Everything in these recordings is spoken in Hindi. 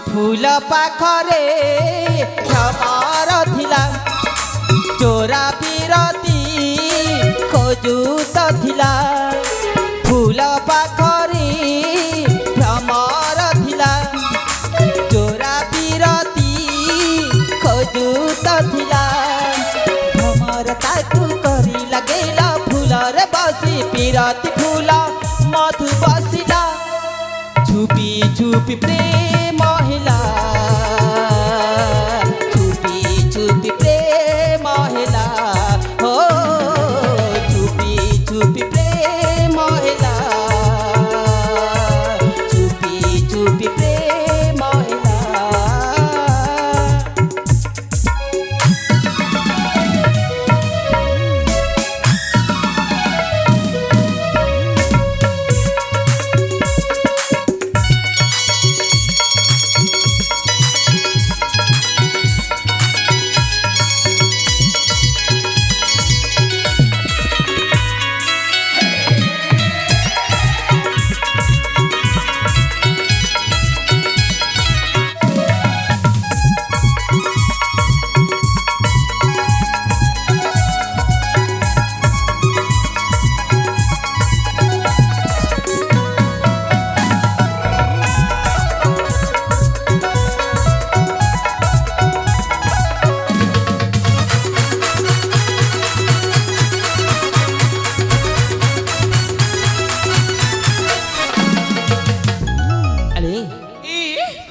फूल पाखरे भ्रमर थिला चोरा बिरती खोजू तो थिला फूल पाखरे भ्रमर थिला चोरा बिरती खोजू तो थिला भ्रमर ताकू करी लगेला फूल रे बसी बिरती फूल मधु बसिला छुपी छुपी प्रेम महिला छुपी छुपी प्रेम महिला हो छुपी छुपी प्रेम महिला छुपी छुपी प्रेम महिला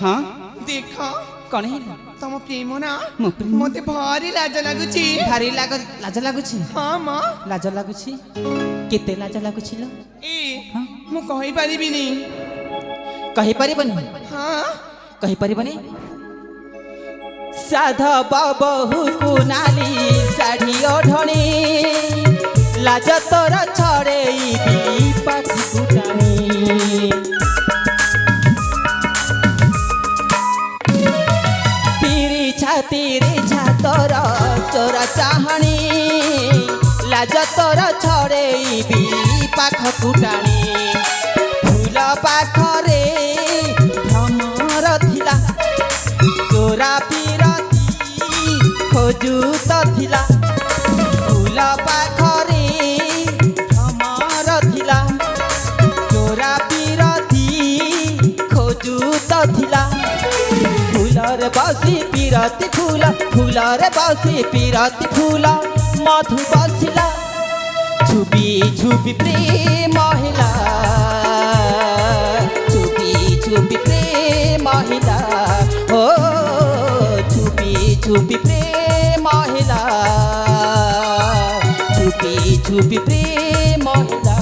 हाँ देखो कौन है तम प्रेम ना मो प्रेम मते भारी लाज लागुची भारी लाज लागुची हाँ माँ लाज लागुची केते लाज लागुची लो ए मु कहि परिबिनी कहि परिबनी हाँ कहि परिबनी साधा बाबू कुनाली साड़ी ओढ़णी लाज तोर छड़े पाखी कुटाणी तीरे छातर तोर चाहणी लाज तोर छड़े पाख कुटाणी फूल पाखरे भ्रमर थिला चोरा बिरती खोजू तो थिला फूल पाखरे भ्रमर थिला चोरा बिरती खोजू तो थिला फूलर बसी पिरती फूल फूलर बसी पिरती फूल मधु बसिला छुपी छुपी प्रेम महिला छुपी छुपी प्रेम महिला ओ छुपी छुपी प्रेम महिला छुपी छुपी प्रेम महिला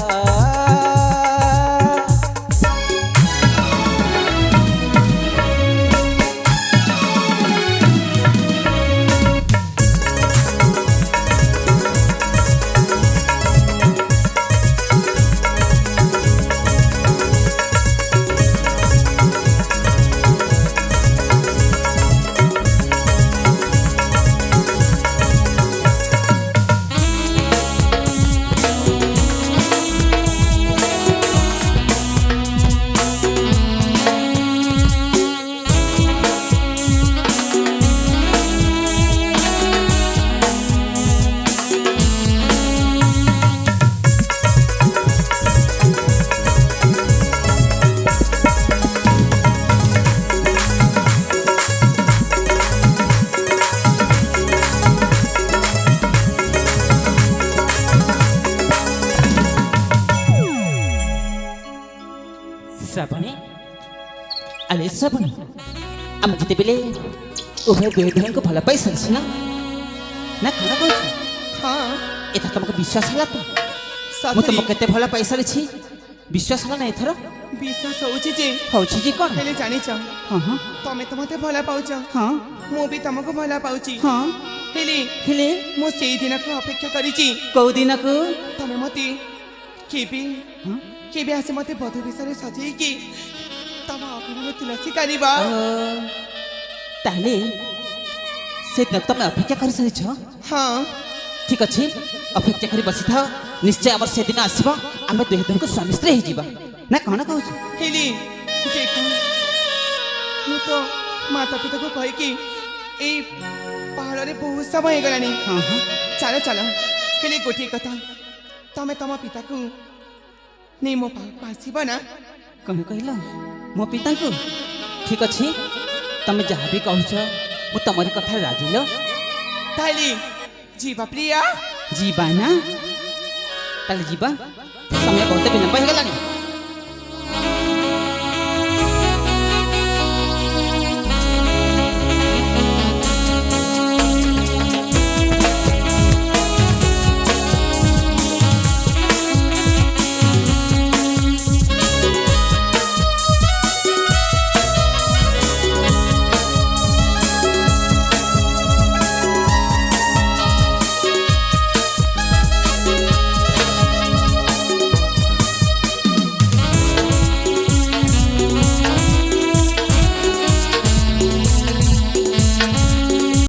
श्रावणी अरे श्रावणी आम जिते बेले उभय दुहे को भल पाई सारी ना ना कौन कह हाँ एथर तुमको विश्वास है तो सतरी मुझे तुमको केते भल पाई सारी विश्वास है ना एथर विश्वास होची जे होची जी कौन हेले जानी छ हाँ हाँ तमे तो मते भला पाउछ हाँ मु भी तुमको भला पाउची हाँ हेले हेले मु सेई दिन को अपेक्षा करिची कौ दिन को तमे मते केबे हाँ केबे आसे मते बधु विषय सजेई की तम अभिनव तुलसी कारिबा ताले से दिन तुम अपेक्षा कर सारी हाँ ठीक अच्छे अपेक्षा कर बसी था निश्चय आम से दिन आसब आम दुहे दिन को स्वामी स्त्री हो ना कौन कह हेली देखो ମୁଁ ତ ମାତା ପିତାକୁ କହିକି ଏଇ ପାହାଡ଼ରେ ବହୁତ ସମୟ ହେଇଗଲାଣି। ହଁ ହଁ ଚାଲ ଚାଲ, ହେଲେ ଗୋଟିଏ କଥା, ତମେ ତମ ପିତାକୁ ନେଇ ମୋ ପାଖକୁ ଆସିବ ନା? କ'ଣ କହିଲ ମୋ ପିତାଙ୍କୁ? ଠିକ୍ ଅଛି, ତମେ ଯାହା ବି କହୁଛ ମୁଁ ତମରି କଥାରେ ରାଜି ଲୋ। ତାହେଲେ ଯିବା ପ୍ରିୟା। ଯିବା ନା? ତାହେଲେ ଯିବା, ସମୟ ବହୁତ ବିଳମ୍ବ ହେଇଗଲାଣି।